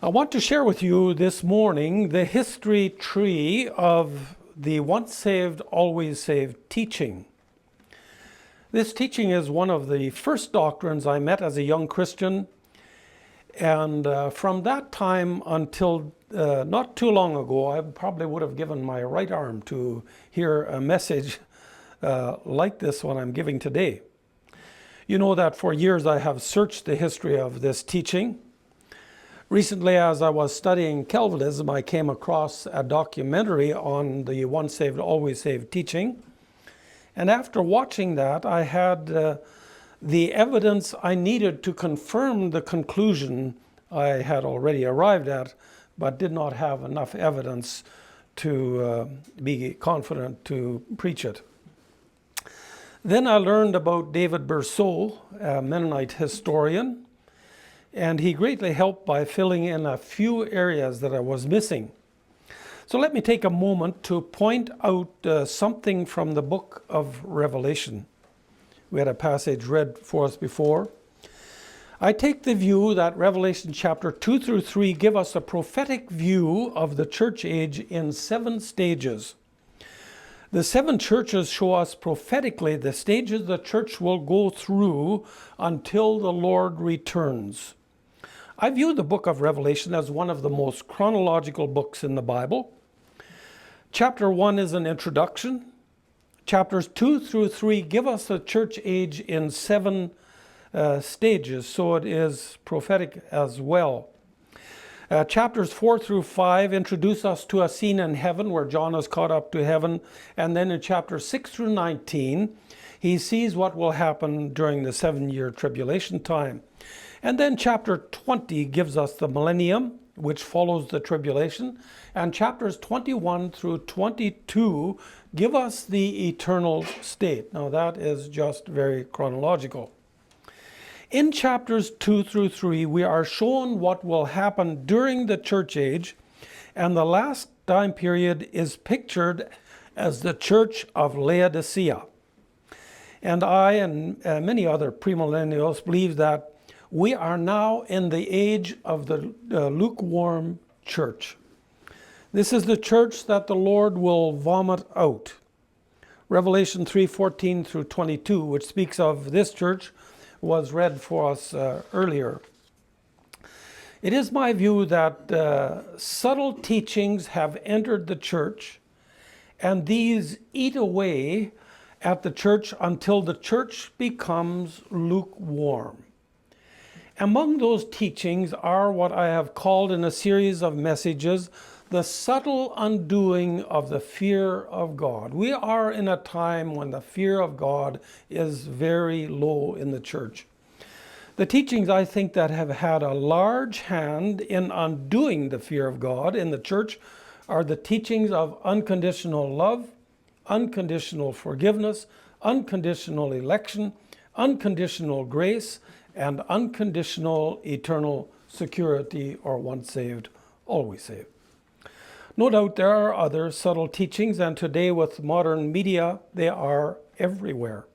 I want to share with you this morning the history tree of the once saved, always saved teaching. This teaching is one of the first doctrines I met as a young Christian, and from that time until not too long ago, I probably would have given my right arm to hear a message like this one I'm giving today. You know that for years I have searched the history of this teaching. Recently, as I was studying Calvinism, I came across a documentary on the once saved, always saved teaching. And after watching that, I had the evidence I needed to confirm the conclusion I had already arrived at, but did not have enough evidence to be confident to preach it. Then I learned about David Bercot, a Mennonite historian, and he greatly helped by filling in a few areas that I was missing. So let me take a moment to point out something from the book of Revelation. We had a passage read for us before. I take the view that Revelation chapter 2 through 3 give us a prophetic view of the church age in 7 stages. The 7 churches show us prophetically the stages the church will go through until the Lord returns. I view the book of Revelation as one of the most chronological books in the Bible. Chapter 1 is an introduction. Chapters 2 through 3 give us the church age in 7 stages, so it is prophetic as well. Chapters 4 through 5 introduce us to a scene in heaven where John is caught up to heaven. And then in chapters 6 through 19, he sees what will happen during the 7-year tribulation time. And then chapter 20 gives us the millennium, which follows the tribulation. And chapters 21 through 22 give us the eternal state. Now that is just very chronological. In chapters 2 through 3, we are shown what will happen during the church age, and the last time period is pictured as the church of Laodicea. And I and many other premillennials believe that we are now in the age of the lukewarm church. This is the church that the Lord will vomit out. Revelation 3:14 through 22, which speaks of this church, was read for us earlier. It is my view that subtle teachings have entered the church, and these eat away at the church until the church becomes lukewarm. Among those teachings are what I have called in a series of messages the subtle undoing of the fear of God. We are in a time when the fear of God is very low in the church. The teachings I think that have had a large hand in undoing the fear of God in the church are the teachings of unconditional love, unconditional forgiveness, unconditional election, unconditional grace, and unconditional eternal security, or once saved, always saved. No doubt there are other subtle teachings, and today with modern media, they are everywhere.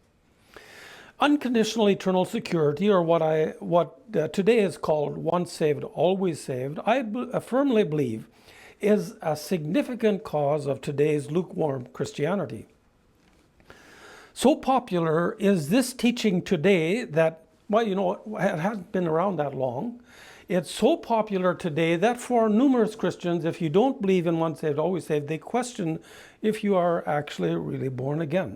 Unconditional eternal security, or what today is called once saved, always saved, I firmly believe is a significant cause of today's lukewarm Christianity. So popular is this teaching today that, well, you know, it hasn't been around that long. It's so popular today that for numerous Christians, if you don't believe in once saved, always saved, they question if you are actually really born again.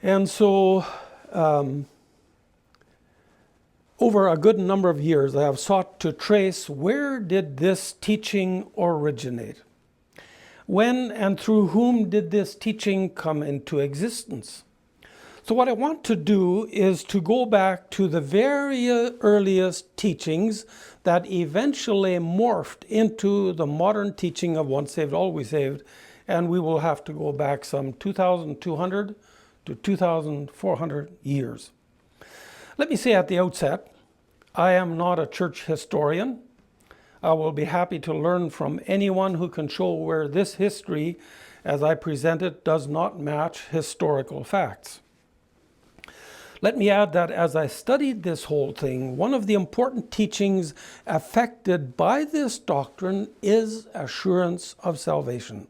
And so, over a good number of years, I have sought to trace where did this teaching originate? When and through whom did this teaching come into existence? So what I want to do is to go back to the very earliest teachings that eventually morphed into the modern teaching of once saved, always saved, and we will have to go back some 2,200 to 2,400 years. Let me say at the outset, I am not a church historian. I will be happy to learn from anyone who can show where this history, as I present it, does not match historical facts. Let me add that as I studied this whole thing, one of the important teachings affected by this doctrine is assurance of salvation.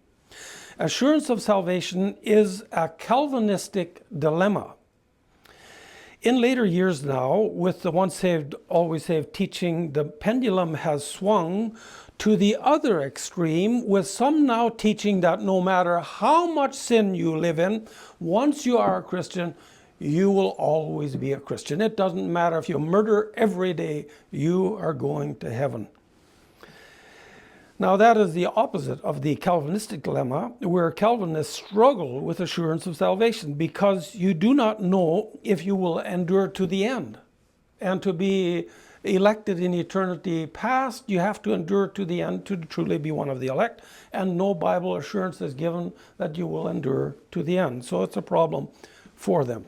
Assurance of salvation is a Calvinistic dilemma. In later years now, with the once saved, always saved teaching, the pendulum has swung to the other extreme, with some now teaching that no matter how much sin you live in, once you are a Christian, you will always be a Christian. It doesn't matter if you murder every day, you are going to heaven. Now that is the opposite of the Calvinistic dilemma, where Calvinists struggle with assurance of salvation because you do not know if you will endure to the end. And to be elected in eternity past, you have to endure to the end to truly be one of the elect, and no Bible assurance is given that you will endure to the end. So it's a problem for them.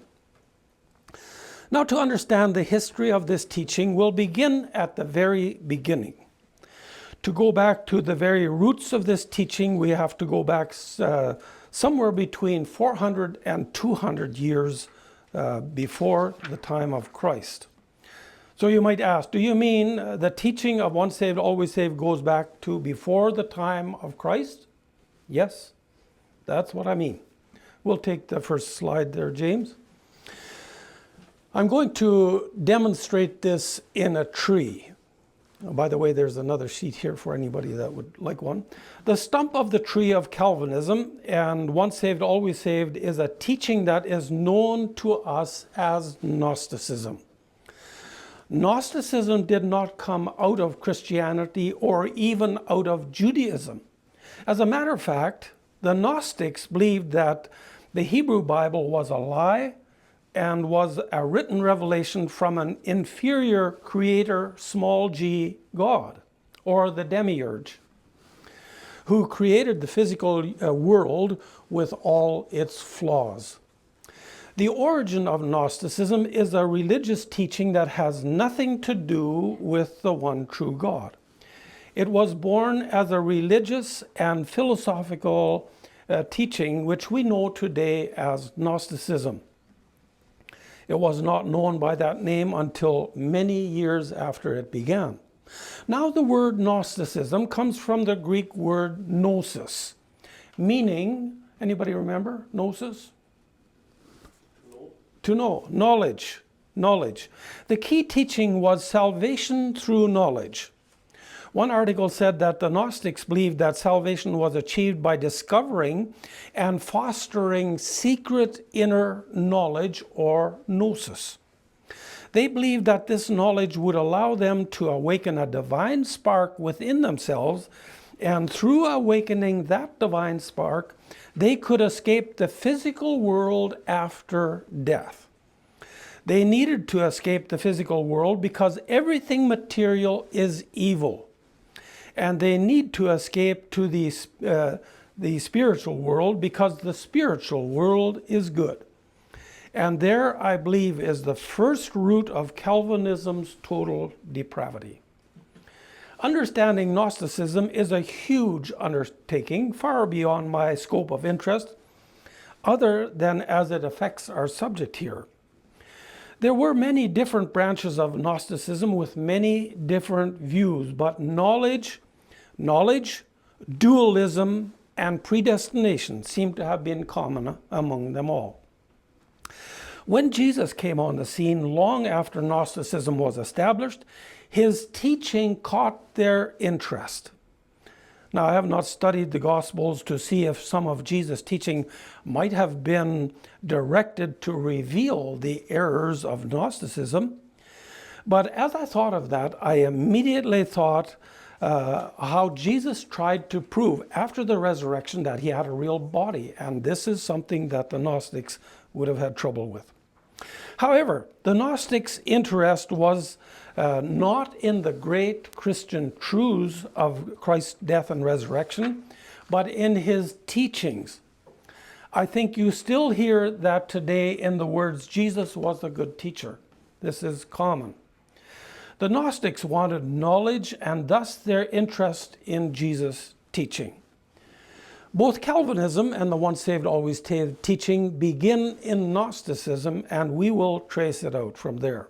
Now, to understand the history of this teaching, we'll begin at the very beginning. To go back to the very roots of this teaching, we have to go back somewhere between 400 and 200 years before the time of Christ. So you might ask, do you mean the teaching of once saved, always saved goes back to before the time of Christ? Yes, that's what I mean. We'll take the first slide there, James. I'm going to demonstrate this in a tree. By the way, there's another sheet here for anybody that would like one. The stump of the tree of Calvinism and once saved, always saved is a teaching that is known to us as Gnosticism. Gnosticism did not come out of Christianity or even out of Judaism. As a matter of fact, the Gnostics believed that the Hebrew Bible was a lie and was a written revelation from an inferior creator, small g, God, or the demiurge, who created the physical world with all its flaws. The origin of Gnosticism is a religious teaching that has nothing to do with the one true God. It was born as a religious and philosophical teaching which we know today as Gnosticism. It was not known by that name until many years after it began. Now the word Gnosticism comes from the Greek word gnosis, meaning, anybody remember gnosis? No. To know, knowledge, knowledge. The key teaching was salvation through knowledge. One article said that the Gnostics believed that salvation was achieved by discovering and fostering secret inner knowledge, or gnosis. They believed that this knowledge would allow them to awaken a divine spark within themselves, and through awakening that divine spark, they could escape the physical world after death. They needed to escape the physical world because everything material is evil. And they need to escape to the spiritual world because the spiritual world is good. And there, I believe, is the first root of Calvinism's total depravity. Understanding Gnosticism is a huge undertaking, far beyond my scope of interest, other than as it affects our subject here. There were many different branches of Gnosticism with many different views, but knowledge, dualism, and predestination seem to have been common among them all. When Jesus came on the scene long after Gnosticism was established, his teaching caught their interest. Now, I have not studied the Gospels to see if some of Jesus' teaching might have been directed to reveal the errors of Gnosticism, but as I thought of that, I immediately thought how Jesus tried to prove after the resurrection that he had a real body, and this is something that the Gnostics would have had trouble with. However, the Gnostics' interest was not in the great Christian truths of Christ's death and resurrection, but in his teachings. I think you still hear that today in the words, Jesus was a good teacher. This is common. The Gnostics wanted knowledge and thus their interest in Jesus' teaching. Both Calvinism and the once saved, always saved teaching begin in Gnosticism, and we will trace it out from there.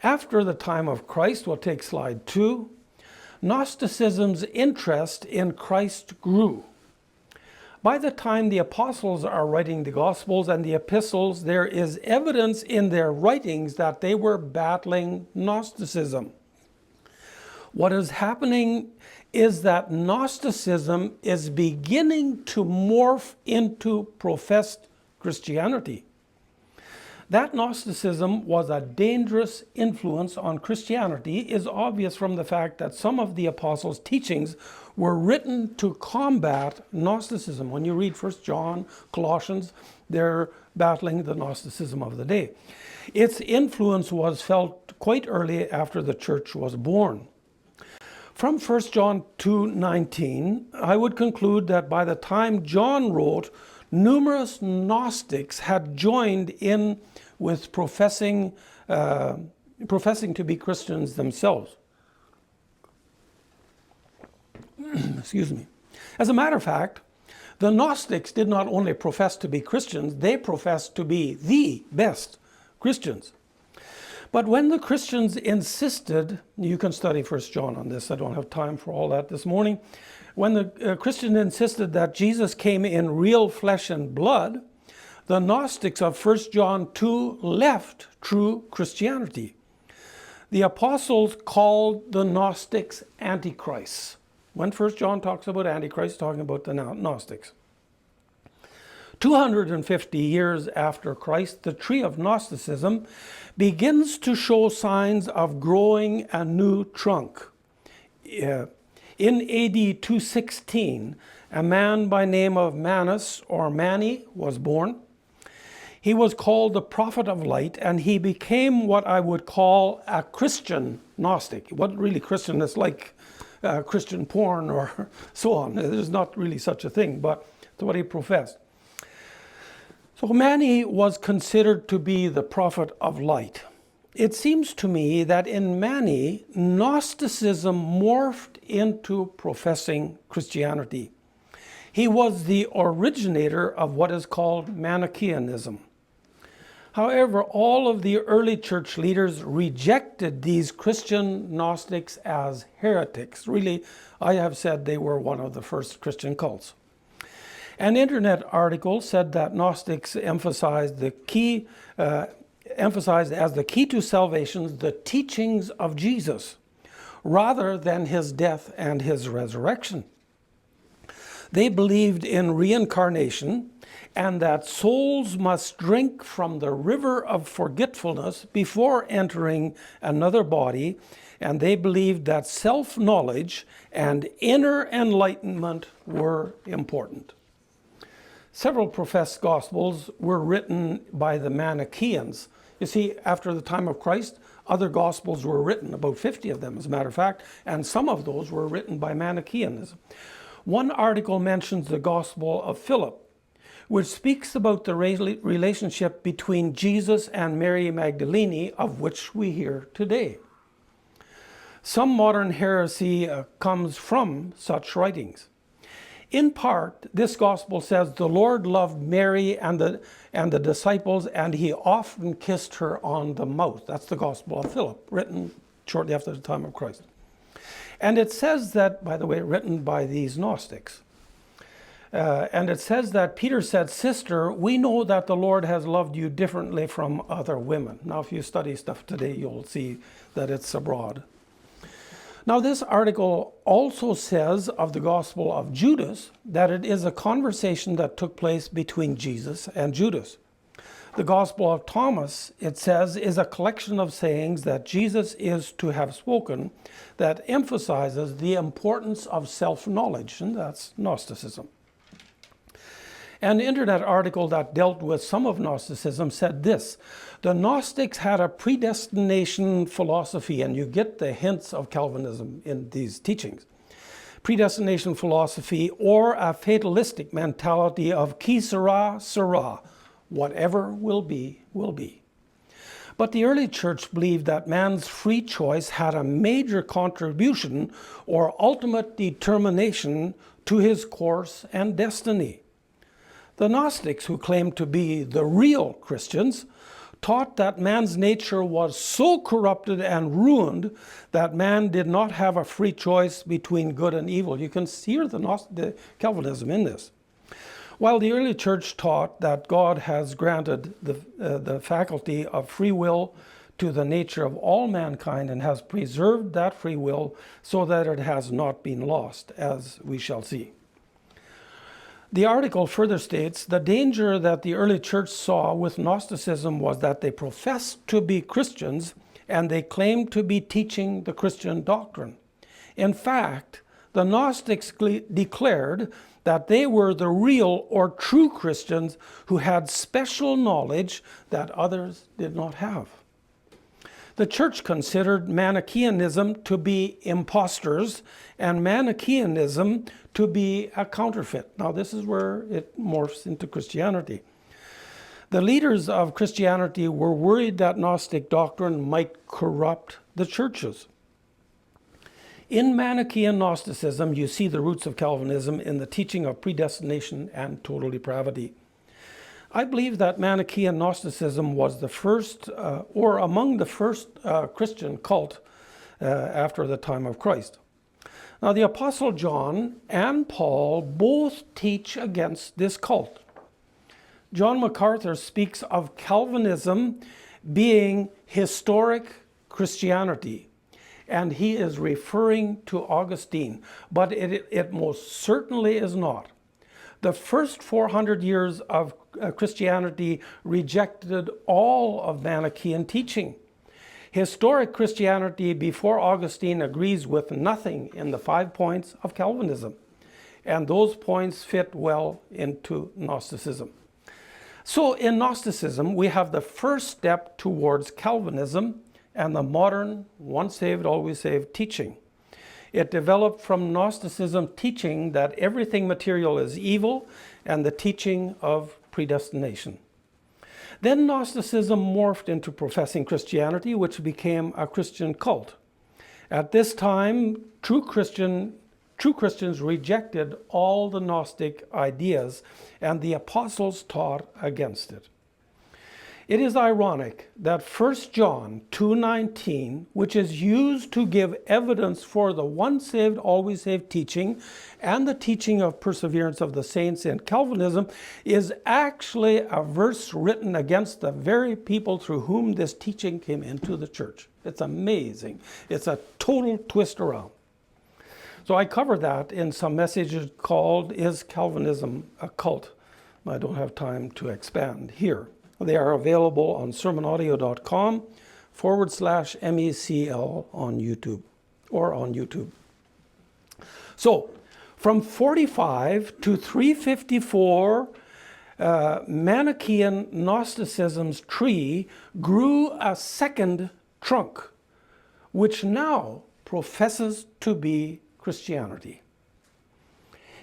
After the time of Christ, we'll take slide 2, Gnosticism's interest in Christ grew. By the time the apostles are writing the Gospels and the epistles, there is evidence in their writings that they were battling Gnosticism. What is happening is that Gnosticism is beginning to morph into professed Christianity. That Gnosticism was a dangerous influence on Christianity is obvious from the fact that some of the apostles' teachings were written to combat Gnosticism. When you read 1 John, Colossians, they're battling the Gnosticism of the day. Its influence was felt quite early after the church was born. From 1 John 2:19, I would conclude that by the time John wrote, numerous Gnostics had joined in with professing to be Christians themselves. Excuse me. As a matter of fact, the Gnostics did not only profess to be Christians, they professed to be the best Christians. But when the Christians insisted, you can study 1 John on this, I don't have time for all that this morning. When the Christians insisted that Jesus came in real flesh and blood, the Gnostics of 1 John 2 left true Christianity. The apostles called the Gnostics antichrists. When 1 John talks about antichrist, talking about the Gnostics. 250 years after Christ, the tree of Gnosticism begins to show signs of growing a new trunk. In AD 216, a man by name of Manus or Mani was born. He was called the prophet of light, and he became what I would call a Christian Gnostic. It wasn't really Christian, it's like Christian porn or so on. There's not really such a thing, but that's what he professed. So Mani was considered to be the prophet of light. It seems to me that in Mani, Gnosticism morphed into professing Christianity. He was the originator of what is called Manichaeanism. However, all of the early church leaders rejected these Christian Gnostics as heretics. Really, I have said they were one of the first Christian cults. An internet article said that Gnostics emphasized as the key to salvation the teachings of Jesus, rather than his death and his resurrection. They believed in reincarnation and that souls must drink from the river of forgetfulness before entering another body, and they believed that self-knowledge and inner enlightenment were important. Several professed gospels were written by the Manichaeans. You see, after the time of Christ, other gospels were written, about 50 of them as a matter of fact, and some of those were written by Manichaeanism. One article mentions the Gospel of Philip, which speaks about the relationship between Jesus and Mary Magdalene, of which we hear today. Some modern heresy comes from such writings. In part, this gospel says the Lord loved Mary and the disciples, and he often kissed her on the mouth. That's the Gospel of Philip, written shortly after the time of Christ. And it says that, by the way, written by these Gnostics. And it says that Peter said, "Sister, we know that the Lord has loved you differently from other women." Now, if you study stuff today, you'll see that it's abroad. Now, this article also says of the Gospel of Judas that it is a conversation that took place between Jesus and Judas. The Gospel of Thomas, it says, is a collection of sayings that Jesus is to have spoken that emphasizes the importance of self-knowledge, and that's Gnosticism. An internet article that dealt with some of Gnosticism said this: the Gnostics had a predestination philosophy, and you get the hints of Calvinism in these teachings. Predestination philosophy, or a fatalistic mentality of qui sera, sera. Whatever will be, will be. But the early church believed that man's free choice had a major contribution or ultimate determination to his course and destiny. The Gnostics, who claimed to be the real Christians, taught that man's nature was so corrupted and ruined that man did not have a free choice between good and evil. You can hear the Calvinism in this. While the early church taught that God has granted the faculty of free will to the nature of all mankind and has preserved that free will so that it has not been lost, as we shall see. The article further states, the danger that the early church saw with Gnosticism was that they professed to be Christians and they claimed to be teaching the Christian doctrine. In fact, the Gnostics declared that they were the real or true Christians who had special knowledge that others did not have. The church considered Manichaeanism to be impostors and Manichaeanism to be a counterfeit. Now, this is where it morphs into Christianity. The leaders of Christianity were worried that Gnostic doctrine might corrupt the churches. In Manichaean Gnosticism, you see the roots of Calvinism in the teaching of predestination and total depravity. I believe that Manichaean Gnosticism was the first, or among the first Christian cult after the time of Christ. Now, the Apostle John and Paul both teach against this cult. John MacArthur speaks of Calvinism being historic Christianity, and he is referring to Augustine, but it most certainly is not. The first 400 years of Christianity rejected all of Manichaean teaching. Historic Christianity before Augustine agrees with nothing in the 5 points of Calvinism, and those points fit well into Gnosticism. So in Gnosticism, we have the first step towards Calvinism and the modern once saved, always saved teaching. It developed from Gnosticism teaching that everything material is evil and the teaching of predestination. Then Gnosticism morphed into professing Christianity, which became a Christian cult. At this time, true Christians rejected all the Gnostic ideas, and the apostles taught against it. It is ironic that 1 John 2:19, which is used to give evidence for the once saved, always saved teaching and the teaching of perseverance of the saints in Calvinism, is actually a verse written against the very people through whom this teaching came into the church. It's amazing. It's a total twist around. So I cover that in some messages called, Is Calvinism a Cult? I don't have time to expand here. They are available on sermonaudio.com/MECL on YouTube or on YouTube. So from 45 to 354, Manichaean Gnosticism's tree grew a second trunk, which now professes to be Christianity.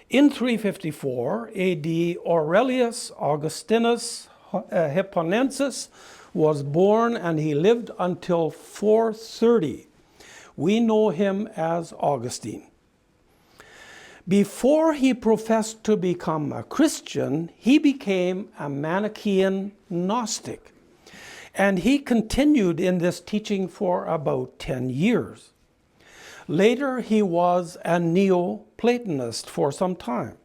In 354 AD, Aurelius Augustinus Hipponensis was born, and he lived until 430. We know him as Augustine. Before he professed to become a Christian, he became a Manichaean Gnostic, and he continued in this teaching for about 10 years. Later, he was a Neoplatonist for some time.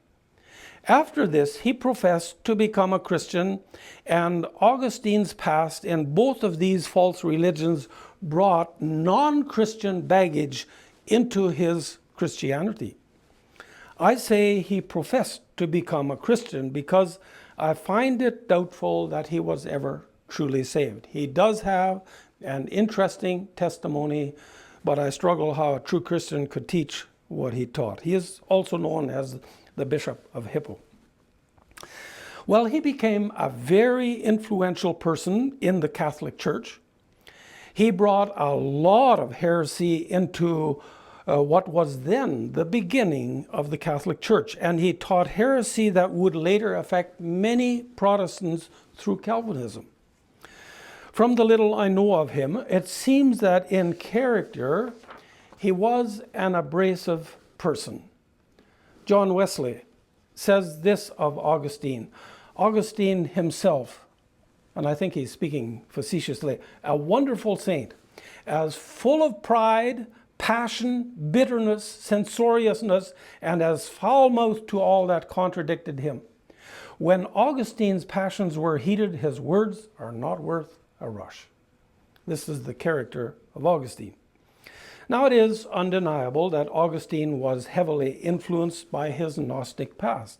After this, he professed to become a Christian, and Augustine's past in both of these false religions brought non-Christian baggage into his Christianity. I say he professed to become a Christian because I find it doubtful that he was ever truly saved. He does have an interesting testimony, but I struggle how a true Christian could teach what he taught. He is also known as the Bishop of Hippo. Well, he became a very influential person in the Catholic Church. He brought a lot of heresy into what was then the beginning of the Catholic Church, and he taught heresy that would later affect many Protestants through Calvinism. From the little I know of him, it seems that in character, he was an abrasive person. John Wesley says this of Augustine. Augustine himself, and I think he's speaking facetiously, a wonderful saint, as full of pride, passion, bitterness, censoriousness, and as foul-mouthed to all that contradicted him. When Augustine's passions were heated, his words are not worth a rush. This is the character of Augustine. Now it is undeniable that Augustine was heavily influenced by his Gnostic past.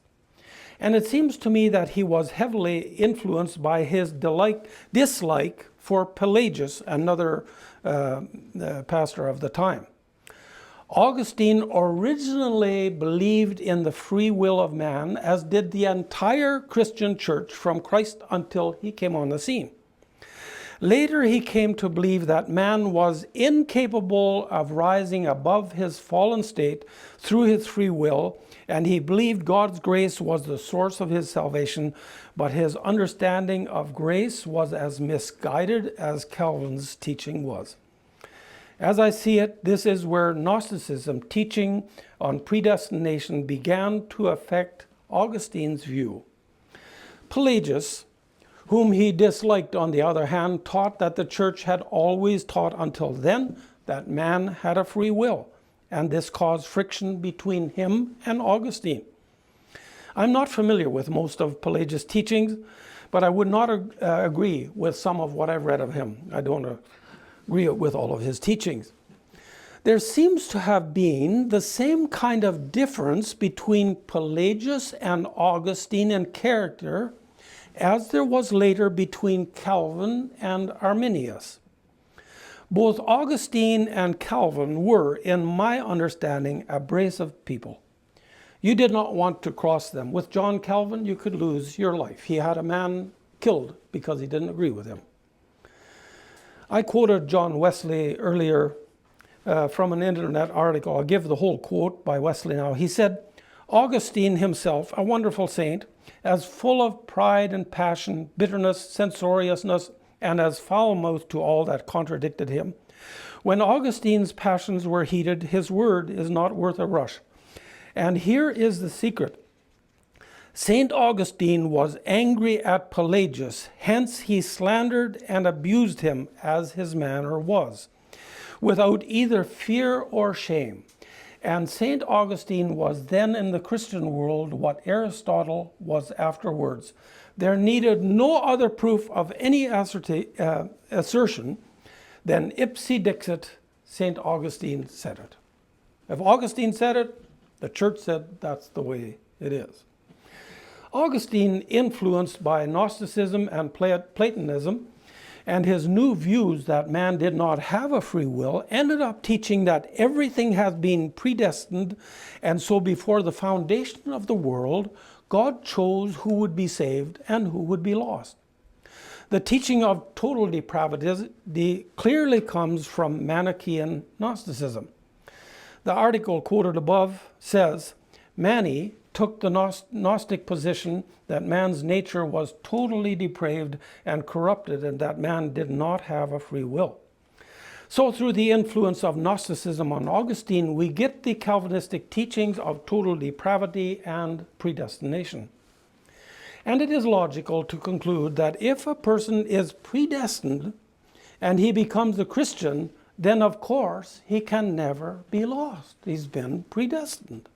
And it seems to me that he was heavily influenced by his dislike for Pelagius, another pastor of the time. Augustine originally believed in the free will of man, as did the entire Christian church from Christ until he came on the scene. Later, he came to believe that man was incapable of rising above his fallen state through his free will, and he believed God's grace was the source of his salvation, but his understanding of grace was as misguided as Calvin's teaching was. As I see it, this is where Gnosticism, teaching on predestination, began to affect Augustine's view. Pelagius, whom he disliked, on the other hand, taught that the church had always taught until then that man had a free will, and this caused friction between him and Augustine. I'm not familiar with most of Pelagius' teachings, but I would not agree with some of what I've read of him. I don't agree with all of his teachings. There seems to have been the same kind of difference between Pelagius and Augustine in character as there was later between Calvin and Arminius. Both Augustine and Calvin were, in my understanding, abrasive people. You did not want to cross them. With John Calvin, you could lose your life. He had a man killed because he didn't agree with him. I quoted John Wesley earlier from an internet article. I'll give the whole quote by Wesley now. He said, Augustine himself, a wonderful saint, as full of pride and passion, bitterness, censoriousness, and as foul-mouthed to all that contradicted him. When Augustine's passions were heated, his word is not worth a rush. And here is the secret. St. Augustine was angry at Pelagius, hence he slandered and abused him as his manner was, without either fear or shame. And St. Augustine was then in the Christian world what Aristotle was afterwards. There needed no other proof of any assertion than ipse dixit, St. Augustine said it. If Augustine said it, the church said that's the way it is. Augustine, influenced by Gnosticism and Platonism, and his new views that man did not have a free will, ended up teaching that everything has been predestined, and so before the foundation of the world, God chose who would be saved and who would be lost. The teaching of total depravity clearly comes from Manichaean Gnosticism. The article quoted above says, Mani took the Gnostic position that man's nature was totally depraved and corrupted and that man did not have a free will. So through the influence of Gnosticism on Augustine, we get the Calvinistic teachings of total depravity and predestination. And it is logical to conclude that if a person is predestined and he becomes a Christian, then of course he can never be lost. He's been predestined.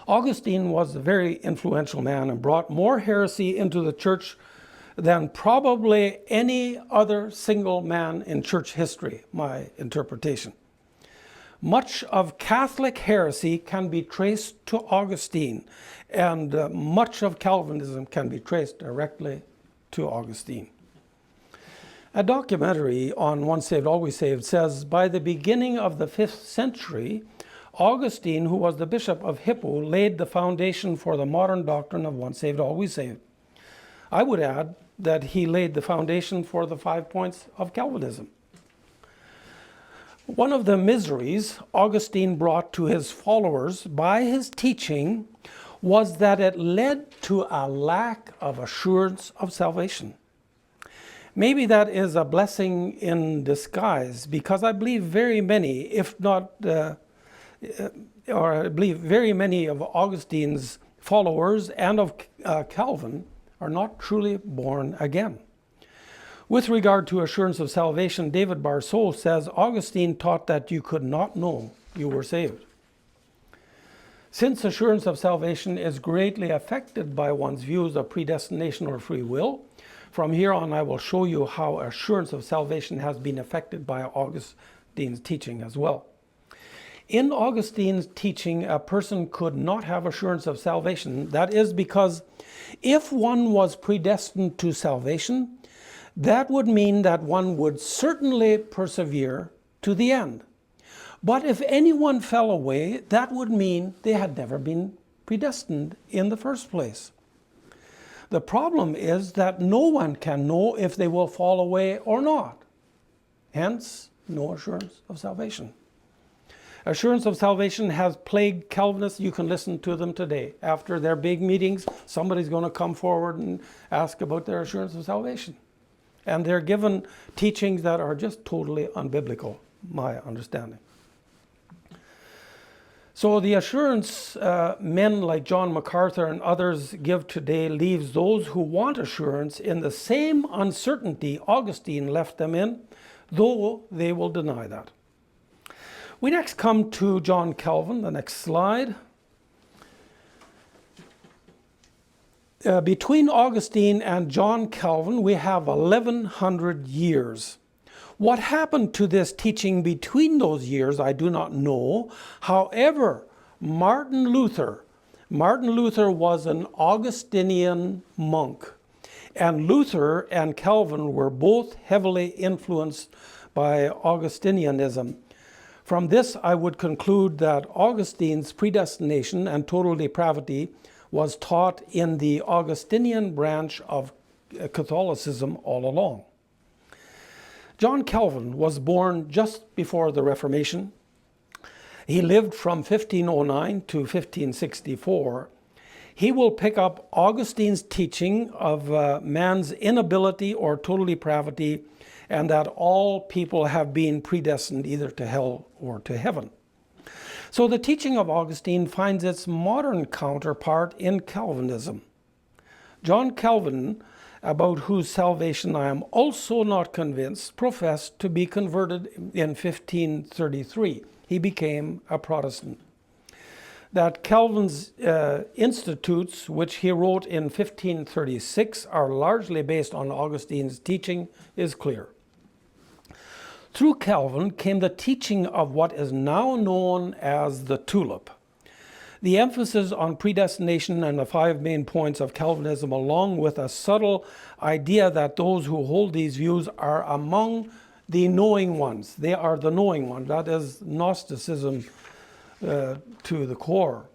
Augustine was a very influential man and brought more heresy into the church than probably any other single man in church history, my interpretation. Much of Catholic heresy can be traced to Augustine, and much of Calvinism can be traced directly to Augustine. A documentary on Once Saved, Always Saved says, by the beginning of the 5th century, Augustine, who was the bishop of Hippo, laid the foundation for the modern doctrine of once saved, always saved. I would add that he laid the foundation for the 5 points of Calvinism. One of the miseries Augustine brought to his followers by his teaching was that it led to a lack of assurance of salvation. Maybe that is a blessing in disguise, because I believe very many, if not, or I believe very many of Augustine's followers and of Calvin are not truly born again. With regard to assurance of salvation, David Bercot says Augustine taught that you could not know you were saved. Since assurance of salvation is greatly affected by one's views of predestination or free will, from here on I will show you how assurance of salvation has been affected by Augustine's teaching as well. In Augustine's teaching, a person could not have assurance of salvation. That is because if one was predestined to salvation, that would mean that one would certainly persevere to the end. But if anyone fell away, that would mean they had never been predestined in the first place. The problem is that no one can know if they will fall away or not. Hence, no assurance of salvation. Assurance of salvation has plagued Calvinists. You can listen to them today. After their big meetings, somebody's going to come forward and ask about their assurance of salvation. And they're given teachings that are just totally unbiblical, my understanding. So the assurance men like John MacArthur and others give today leaves those who want assurance in the same uncertainty Augustine left them in, though they will deny that. We next come to John Calvin, the next slide. Between Augustine and John Calvin, we have 1100 years. What happened to this teaching between those years, I do not know. However, Martin Luther was an Augustinian monk, and Luther and Calvin were both heavily influenced by Augustinianism. From this, I would conclude that Augustine's predestination and total depravity was taught in the Augustinian branch of Catholicism all along. John Calvin was born just before the Reformation. He lived from 1509 to 1564. He will pick up Augustine's teaching of man's inability or total depravity, and that all people have been predestined either to hell or to heaven. So the teaching of Augustine finds its modern counterpart in Calvinism. John Calvin, about whose salvation I am also not convinced, professed to be converted in 1533. He became a Protestant. That Calvin's Institutes, which he wrote in 1536, are largely based on Augustine's teaching, is clear. Through Calvin came the teaching of what is now known as the tulip. The emphasis on predestination and the 5 main points of Calvinism, along with a subtle idea that those who hold these views are among the knowing ones. They are the knowing ones. That is Gnosticism to the core.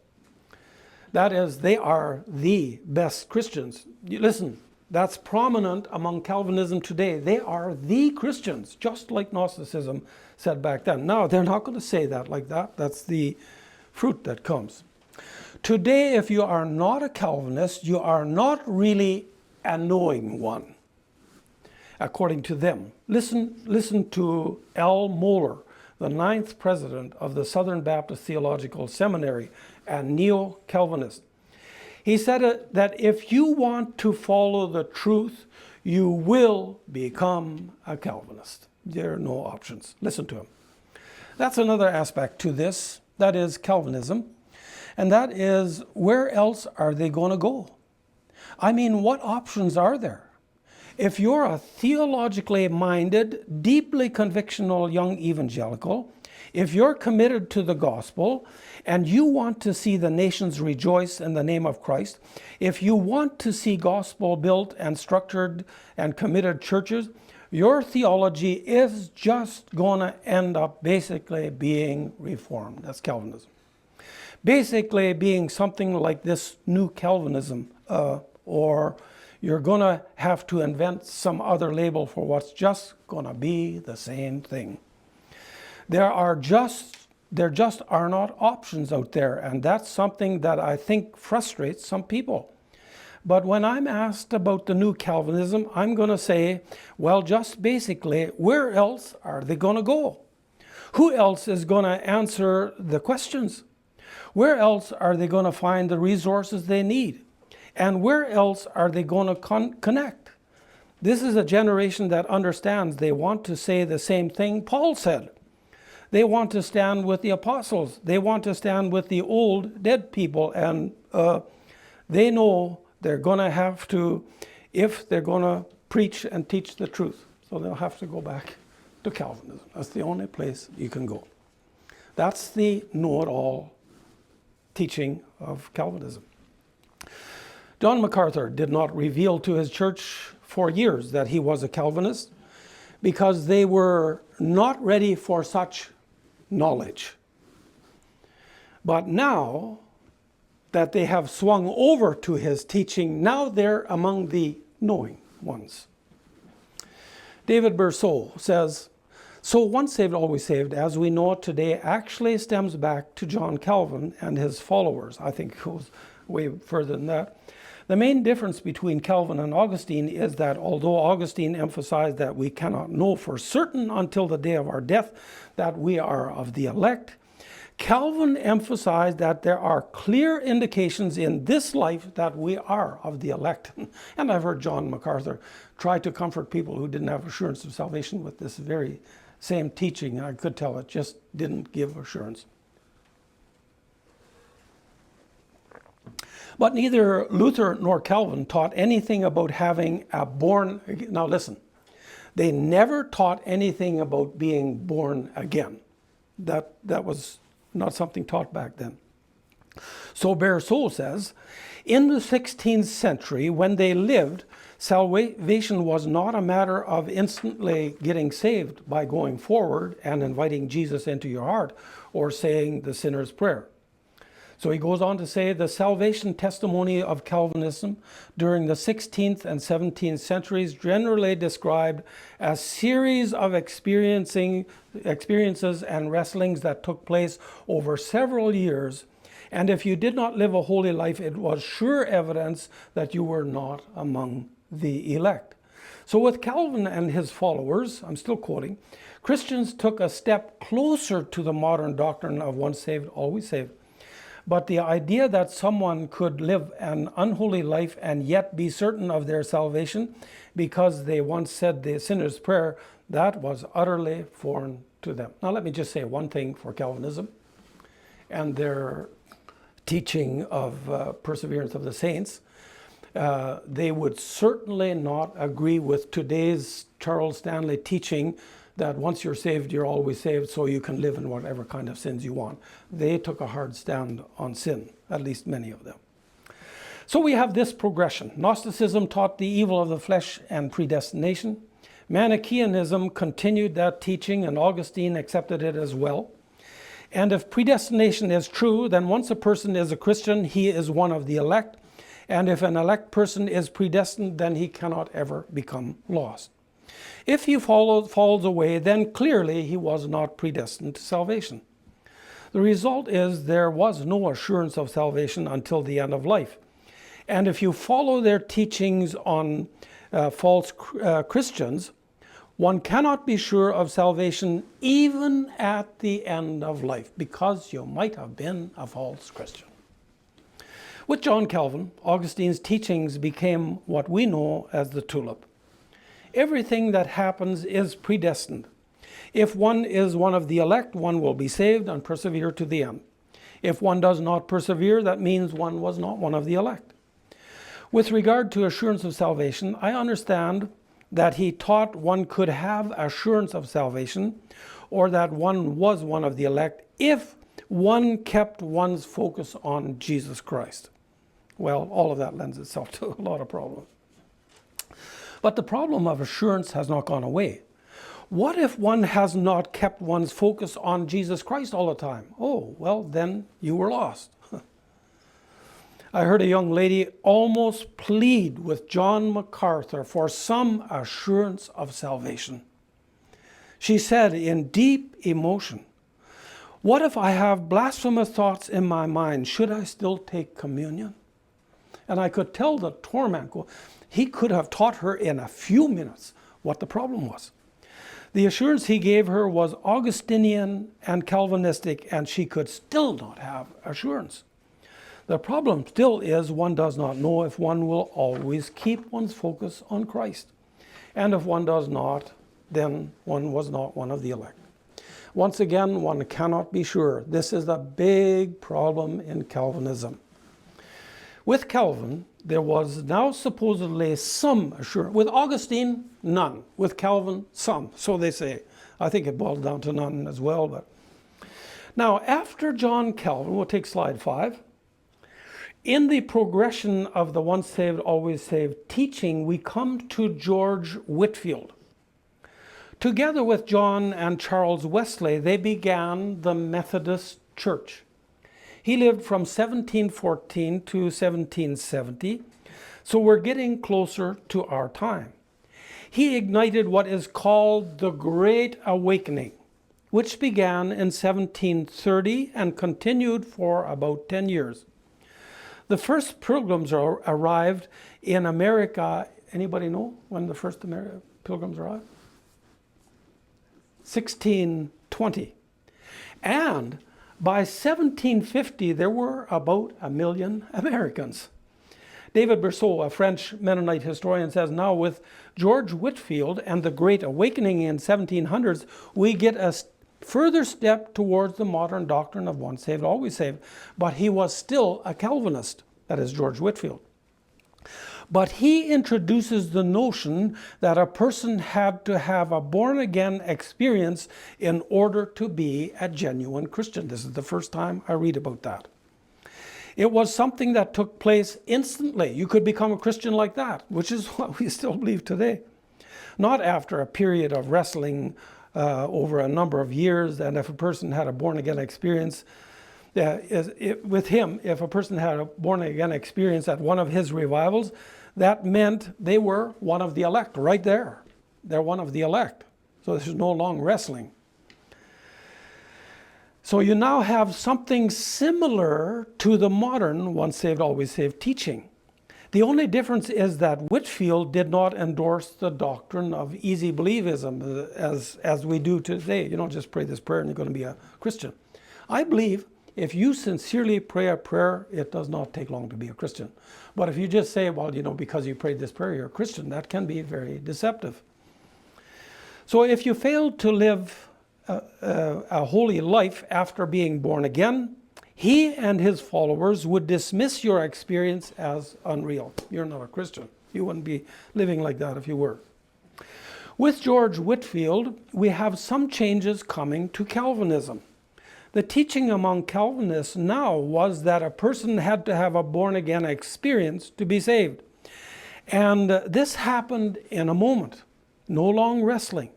That is, they are the best Christians. Listen, that's prominent among Calvinism today. They are the Christians, just like Gnosticism said back then. Now, they're not going to say that like that. That's the fruit that comes. Today, if you are not a Calvinist, you are not really a knowing one, according to them. Listen to L. Moeller, the 9th president of the Southern Baptist Theological Seminary and neo-Calvinist. He said that if you want to follow the truth, you will become a Calvinist. There are no options. Listen to him. That's another aspect to this. That is Calvinism. And that is, where else are they going to go? I mean, what options are there? If you're a theologically minded, deeply convictional young evangelical, if you're committed to the gospel and you want to see the nations rejoice in the name of Christ, if you want to see gospel built and structured and committed churches, your theology is just going to end up basically being reformed. That's Calvinism. Basically being something like this new Calvinism, or you're going to have to invent some other label for what's just going to be the same thing. There just are not options out there, and that's something that I think frustrates some people. But when I'm asked about the new Calvinism, I'm going to say, well, just basically, where else are they going to go? Who else is going to answer the questions? Where else are they going to find the resources they need? And where else are they going to connect? This is a generation that understands they want to say the same thing Paul said. They want to stand with the apostles. They want to stand with the old dead people. And they know they're going to have to, if they're going to preach and teach the truth. So they'll have to go back to Calvinism. That's the only place you can go. That's the know-it-all teaching of Calvinism. John MacArthur did not reveal to his church for years that he was a Calvinist because they were not ready for such knowledge. But now that they have swung over to his teaching, now they're among the knowing ones. David Bercot says, so once saved, always saved, as we know it today, actually stems back to John Calvin and his followers. I think it goes way further than that. The main difference between Calvin and Augustine is that although Augustine emphasized that we cannot know for certain until the day of our death that we are of the elect, Calvin emphasized that there are clear indications in this life that we are of the elect. And I've heard John MacArthur try to comfort people who didn't have assurance of salvation with this very same teaching. I could tell it just didn't give assurance. But neither Luther nor Calvin taught anything about having a born again. Now listen, they never taught anything about being born again. That was not something taught back then. So Bercot says, in the 16th century, when they lived, salvation was not a matter of instantly getting saved by going forward and inviting Jesus into your heart or saying the sinner's prayer. So he goes on to say the salvation testimony of Calvinism during the 16th and 17th centuries generally described a series of experiences and wrestlings that took place over several years. And if you did not live a holy life, it was sure evidence that you were not among the elect. So with Calvin and his followers, I'm still quoting, Christians took a step closer to the modern doctrine of once saved, always saved. But the idea that someone could live an unholy life and yet be certain of their salvation because they once said the sinner's prayer, that was utterly foreign to them. Now let me just say one thing for Calvinism and their teaching of perseverance of the saints. They would certainly not agree with today's Charles Stanley teaching that once you're saved, you're always saved, so you can live in whatever kind of sins you want. They took a hard stand on sin, at least many of them. So we have this progression. Gnosticism taught the evil of the flesh and predestination. Manichaeanism continued that teaching, and Augustine accepted it as well. And if predestination is true, then once a person is a Christian, he is one of the elect. And if an elect person is predestined, then he cannot ever become lost. If he falls away, then clearly he was not predestined to salvation. The result is there was no assurance of salvation until the end of life. And if you follow their teachings on false Christians, one cannot be sure of salvation even at the end of life, because you might have been a false Christian. With John Calvin, Augustine's teachings became what we know as the tulip. Everything that happens is predestined. If one is one of the elect, one will be saved and persevere to the end. If one does not persevere, that means one was not one of the elect. With regard to assurance of salvation, I understand that he taught one could have assurance of salvation, or that one was one of the elect, if one kept one's focus on Jesus Christ. Well, all of that lends itself to a lot of problems. But the problem of assurance has not gone away. What if one has not kept one's focus on Jesus Christ all the time? Oh, well, then you were lost. I heard a young lady almost plead with John MacArthur for some assurance of salvation. She said in deep emotion, "What if I have blasphemous thoughts in my mind? Should I still take communion?" And I could tell the torment. He could have taught her in a few minutes what the problem was. The assurance he gave her was Augustinian and Calvinistic, and she could still not have assurance. The problem still is one does not know if one will always keep one's focus on Christ. And if one does not, then one was not one of the elect. Once again, one cannot be sure. This is a big problem in Calvinism. With Calvin, there was now supposedly some assurance. With Augustine, none. With Calvin, some. So they say. I think it boiled down to none as well. But now, after John Calvin, we'll take slide 5. In the progression of the once saved, always saved teaching, we come to George Whitefield. Together with John and Charles Wesley, they began the Methodist Church. He lived from 1714 to 1770, so we're getting closer to our time. He ignited what is called the Great Awakening, which began in 1730 and continued for about 10 years. The first pilgrims arrived in America. Anybody know when the first pilgrims arrived? 1620. And by 1750, there were about 1 million Americans. David Bercot, a French Mennonite historian, says, now with George Whitefield and the Great Awakening in 1700s, we get a further step towards the modern doctrine of once saved, always saved. But he was still a Calvinist, that is George Whitefield. But he introduces the notion that a person had to have a born-again experience in order to be a genuine Christian. This is the first time I read about that. It was something that took place instantly. You could become a Christian like that, which is what we still believe today. Not after a period of wrestling over a number of years, and if a person had a born-again experience, with him, if a person had a born-again experience at one of his revivals, that meant they were one of the elect right there. They're one of the elect. So this is no long wrestling. So you now have something similar to the modern once saved, always saved teaching. The only difference is that Whitefield did not endorse the doctrine of easy believism as we do today. You don't just pray this prayer and you're going to be a Christian. I believe if you sincerely pray a prayer, it does not take long to be a Christian. But if you just say, well, because you prayed this prayer, you're a Christian, that can be very deceptive. So if you fail to live a holy life after being born again, he and his followers would dismiss your experience as unreal. You're not a Christian. You wouldn't be living like that if you were. With George Whitefield, we have some changes coming to Calvinism. The teaching among Calvinists now was that a person had to have a born-again experience to be saved. And this happened in a moment, no long wrestling.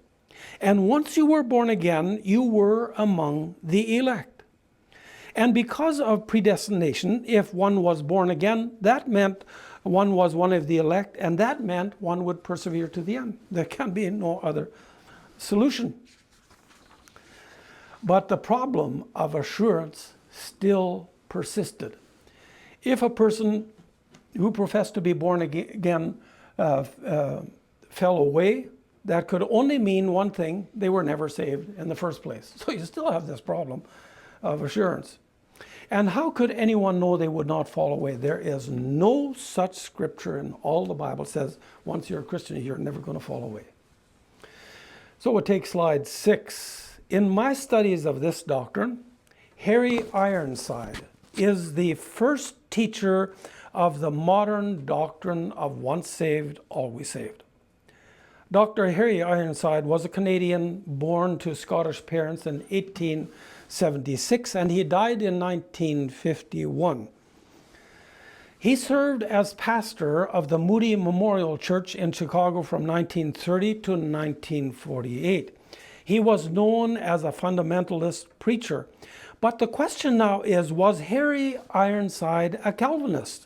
And once you were born again, you were among the elect. And because of predestination, if one was born again, that meant one was one of the elect, and that meant one would persevere to the end. There can be no other solution. But the problem of assurance still persisted. If a person who professed to be born again fell away, that could only mean one thing: they were never saved in the first place. So you still have this problem of assurance. And how could anyone know they would not fall away? There is no such scripture in all the Bible that says once you're a Christian, you're never going to fall away. So we'll take slide 6. In my studies of this doctrine, Harry Ironside is the first teacher of the modern doctrine of once saved, always saved. Dr. Harry Ironside was a Canadian born to Scottish parents in 1876, and he died in 1951. He served as pastor of the Moody Memorial Church in Chicago from 1930 to 1948. He was known as a fundamentalist preacher. But the question now is, was Harry Ironside a Calvinist?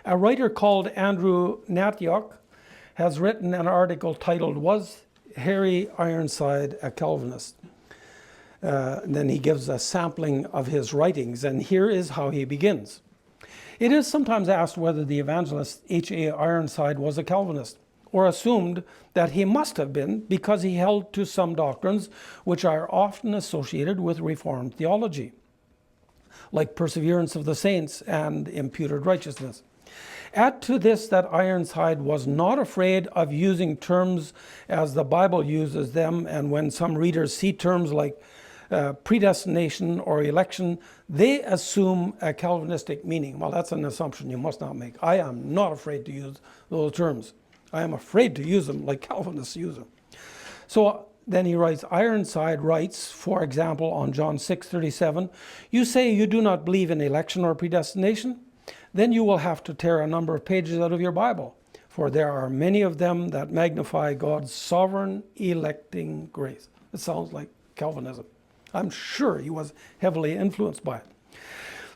A writer called Andrew Natyok has written an article titled, "Was Harry Ironside a Calvinist?" And then he gives a sampling of his writings, and here is how he begins. It is sometimes asked whether the evangelist H.A. Ironside was a Calvinist, or assumed that he must have been because he held to some doctrines which are often associated with Reformed theology, like perseverance of the saints and imputed righteousness. Add to this that Ironside was not afraid of using terms as the Bible uses them, and when some readers see terms like predestination or election, they assume a Calvinistic meaning. Well, that's an assumption you must not make. I am not afraid to use those terms. I am afraid to use them like Calvinists use them. So then he writes, Ironside writes, for example, on John 6:37, you say you do not believe in election or predestination? Then you will have to tear a number of pages out of your Bible, for there are many of them that magnify God's sovereign electing grace. It sounds like Calvinism. I'm sure he was heavily influenced by it.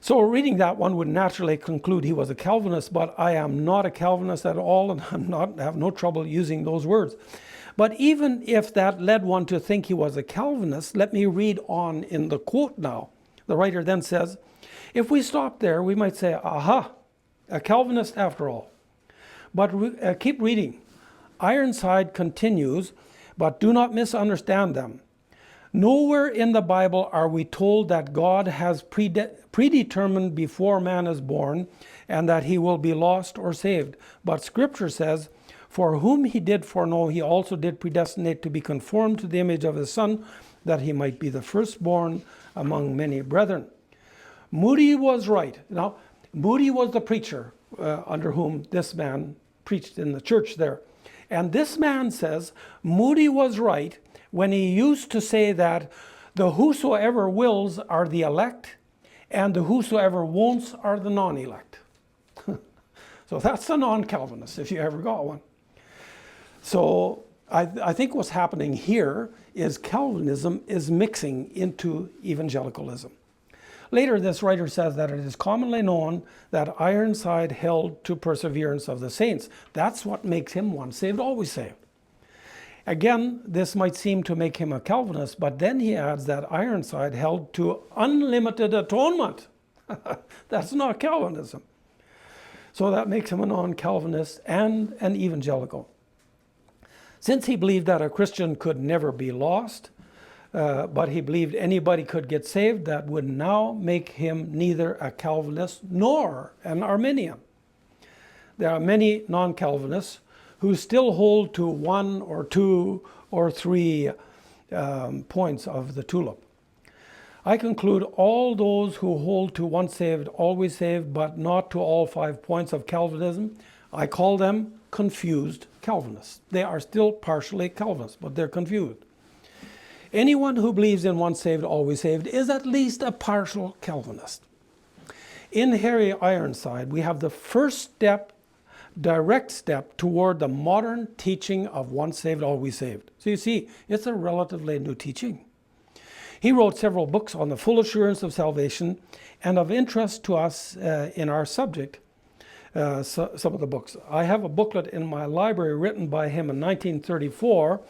So reading that, one would naturally conclude he was a Calvinist, but I am not a Calvinist at all, and have no trouble using those words. But even if that led one to think he was a Calvinist, let me read on in the quote now. The writer then says, if we stop there, we might say, aha, a Calvinist after all. But keep reading. Ironside continues, but do not misunderstand them. Nowhere in the Bible are we told that God has predetermined before man is born and that he will be lost or saved. But Scripture says, for whom he did foreknow, he also did predestinate to be conformed to the image of his Son, that he might be the firstborn among many brethren. Moody was right. Now, Moody was the preacher under whom this man preached in the church there. And this man says Moody was right when he used to say that the whosoever wills are the elect and the whosoever won'ts are the non-elect. So that's a non-Calvinist if you ever got one. So I think what's happening here is Calvinism is mixing into evangelicalism. Later, this writer says that it is commonly known that Ironside held to perseverance of the saints. That's what makes him once saved, always saved. Again, this might seem to make him a Calvinist, but then he adds that Ironside held to unlimited atonement. That's not Calvinism. So that makes him a non-Calvinist and an evangelical. Since he believed that a Christian could never be lost, but he believed anybody could get saved, that would now make him neither a Calvinist nor an Arminian. There are many non-Calvinists who still hold to one or two or three points of the tulip. I conclude all those who hold to once saved, always saved, but not to all 5 points of Calvinism, I call them confused Calvinists. They are still partially Calvinists, but they're confused. Anyone who believes in once saved, always saved is at least a partial Calvinist. In Harry Ironside, we have the first step, direct step toward the modern teaching of once saved, always saved. So you see, it's a relatively new teaching. He wrote several books on the full assurance of salvation, and of interest to us in our subject, some of the books. I have a booklet in my library written by him in 1934,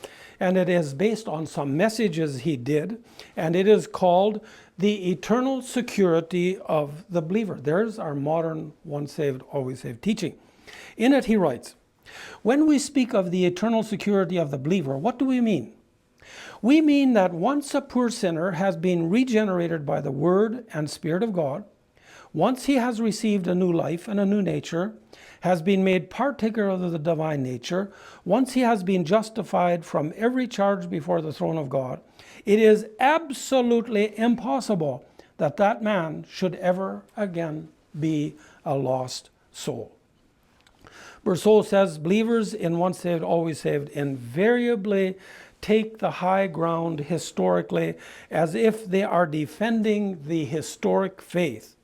and it is based on some messages he did, and it is called The Eternal Security of the Believer. There's our modern once saved, always saved teaching. In it he writes, when we speak of the eternal security of the believer, what do we mean? We mean that once a poor sinner has been regenerated by the Word and Spirit of God, once he has received a new life and a new nature, has been made partaker of the divine nature, once he has been justified from every charge before the throne of God, it is absolutely impossible that that man should ever again be a lost soul. Bercot says believers in once saved, always saved invariably take the high ground historically as if they are defending the historic faith.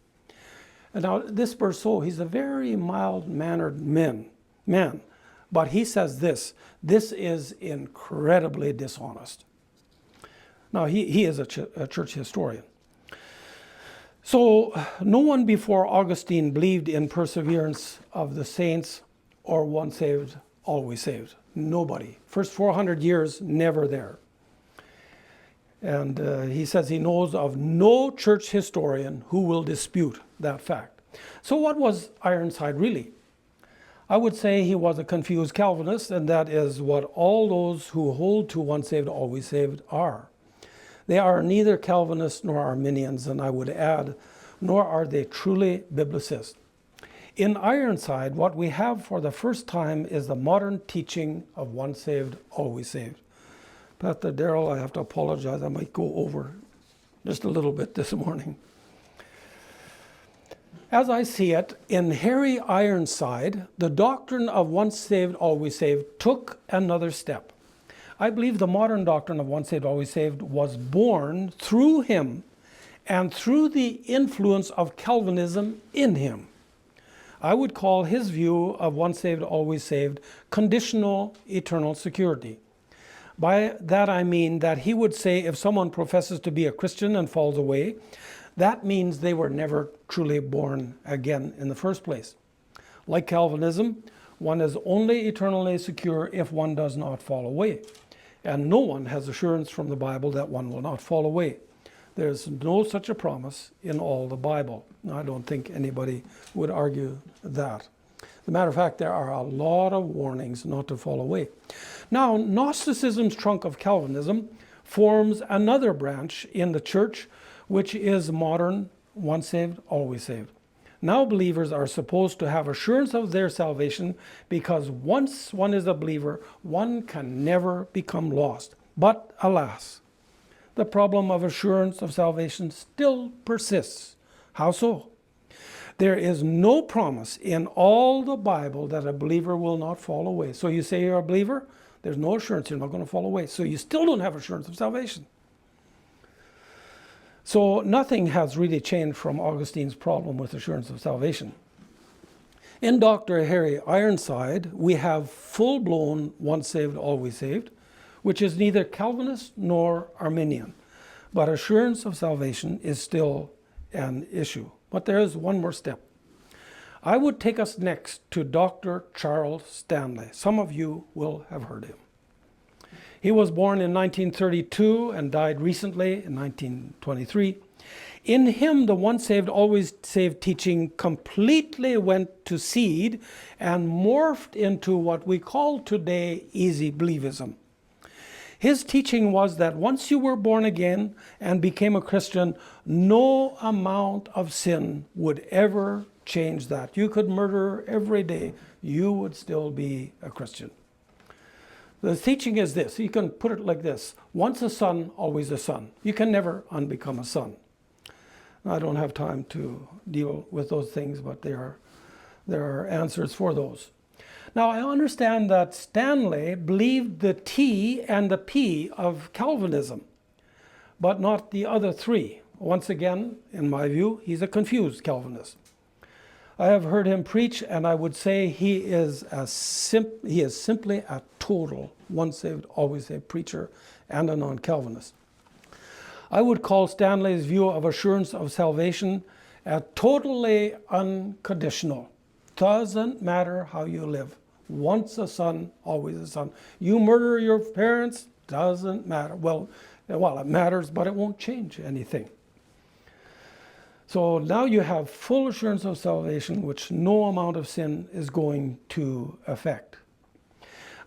And now this Bercot, he's a very mild-mannered man, but he says this is incredibly dishonest. Now he is a church historian. So no one before Augustine believed in perseverance of the saints or once saved, always saved. Nobody. First 400 years, never there. And he says he knows of no church historian who will dispute that fact. So what was Ironside really? I would say he was a confused Calvinist, and that is what all those who hold to once saved, always saved are. They are neither Calvinists nor Arminians, and I would add, nor are they truly biblicists. In Ironside, what we have for the first time is the modern teaching of once saved, always saved. Pastor Darrell, I have to apologize. I might go over just a little bit this morning. As I see it, in Harry Ironside, the doctrine of once saved, always saved took another step. I believe the modern doctrine of once saved, always saved was born through him and through the influence of Calvinism in him. I would call his view of once saved, always saved conditional eternal security. By that I mean that he would say if someone professes to be a Christian and falls away, that means they were never truly born again in the first place. Like Calvinism, one is only eternally secure if one does not fall away. And no one has assurance from the Bible that one will not fall away. There's no such a promise in all the Bible. I don't think anybody would argue that. As a matter of fact, there are a lot of warnings not to fall away. Now, Gnosticism's trunk of Calvinism forms another branch in the church, which is modern, once saved, always saved. Now believers are supposed to have assurance of their salvation because once one is a believer, one can never become lost. But alas, the problem of assurance of salvation still persists. How so? There is no promise in all the Bible that a believer will not fall away. So you say you're a believer, there's no assurance you're not going to fall away. So you still don't have assurance of salvation. So nothing has really changed from Augustine's problem with assurance of salvation. In Dr. Harry Ironside, we have full-blown once saved, always saved, which is neither Calvinist nor Arminian. But assurance of salvation is still an issue. But there is one more step. I would take us next to Dr. Charles Stanley. Some of you will have heard him. He was born in 1932 and died recently in 1923. In him, the once saved, always saved teaching completely went to seed and morphed into what we call today easy believism. His teaching was that once you were born again and became a Christian, no amount of sin would ever change that. You could murder every day, you would still be a Christian. The teaching is this, you can put it like this: once a son, always a son. You can never unbecome a son. I don't have time to deal with those things, but there are answers for those. Now, I understand that Stanley believed the T and the P of Calvinism, but not the other three. Once again, in my view, he's a confused Calvinist. I have heard him preach, and I would say he is simply a total once saved, always saved preacher and a non-Calvinist. I would call Stanley's view of assurance of salvation totally unconditional. Doesn't matter how you live. Once a son, always a son. You murder your parents, doesn't matter. Well, it matters, but it won't change anything. So now you have full assurance of salvation, which no amount of sin is going to affect.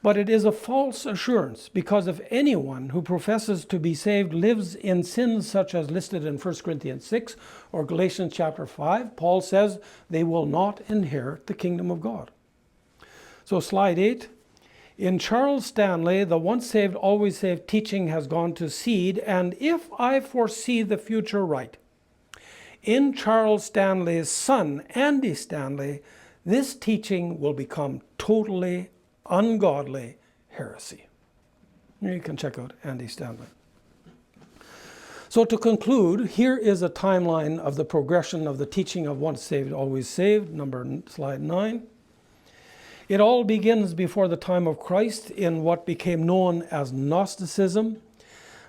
But it is a false assurance, because if anyone who professes to be saved lives in sins such as listed in 1 Corinthians 6 or Galatians chapter 5, Paul says they will not inherit the kingdom of God. So slide 8. In Charles Stanley, the once saved, always saved teaching has gone to seed, and if I foresee the future right, in Charles Stanley's son, Andy Stanley, this teaching will become totally ungodly heresy. You can check out Andy Stanley. So to conclude, here is a timeline of the progression of the teaching of once saved, always saved, slide 9. It all begins before the time of Christ in what became known as Gnosticism.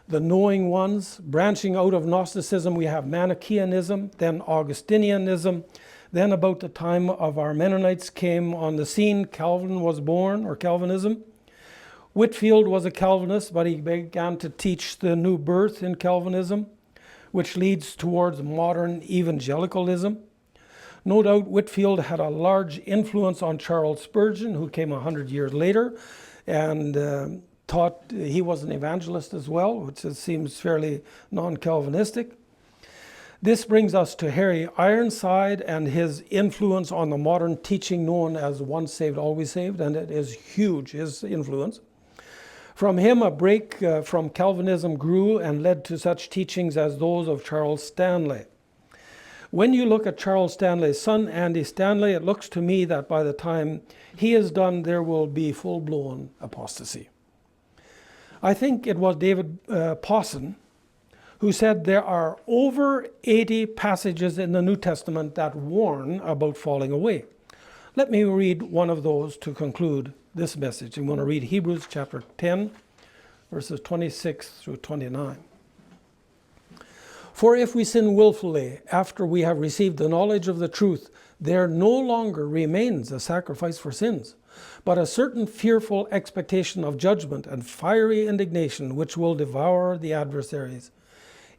The knowing ones, branching out of Gnosticism, we have Manichaeanism, then Augustinianism. Then about the time of our Mennonites came on the scene, Calvin was born, or Calvinism. Whitefield was a Calvinist, but he began to teach the new birth in Calvinism, which leads towards modern evangelicalism. No doubt Whitefield had a large influence on Charles Spurgeon, who came 100 years later and taught. He was an evangelist as well, which seems fairly non-Calvinistic. This brings us to Harry Ironside and his influence on the modern teaching known as once saved, always saved, and it is huge, his influence. From him, a break from Calvinism grew and led to such teachings as those of Charles Stanley. When you look at Charles Stanley's son, Andy Stanley, it looks to me that by the time he is done, there will be full-blown apostasy. I think it was David Pawson who said there are over 80 passages in the New Testament that warn about falling away. Let me read one of those to conclude this message. I'm going to read Hebrews chapter 10, verses 26 through 29. For if we sin willfully after we have received the knowledge of the truth, there no longer remains a sacrifice for sins, but a certain fearful expectation of judgment and fiery indignation which will devour the adversaries.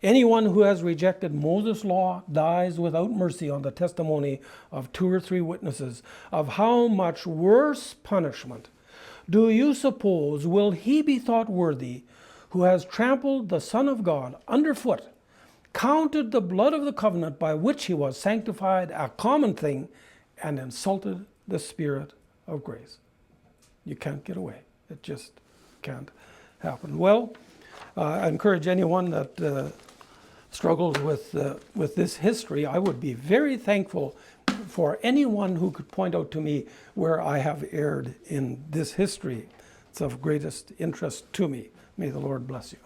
Anyone who has rejected Moses' law dies without mercy on the testimony of 2 or 3 witnesses. Of how much worse punishment do you suppose will he be thought worthy who has trampled the Son of God underfoot, counted the blood of the covenant by which he was sanctified a common thing, and insulted the Spirit of grace? You can't get away. It just can't happen. Well, I encourage anyone that struggles with this history. I would be very thankful for anyone who could point out to me where I have erred in this history. It's of greatest interest to me. May the Lord bless you.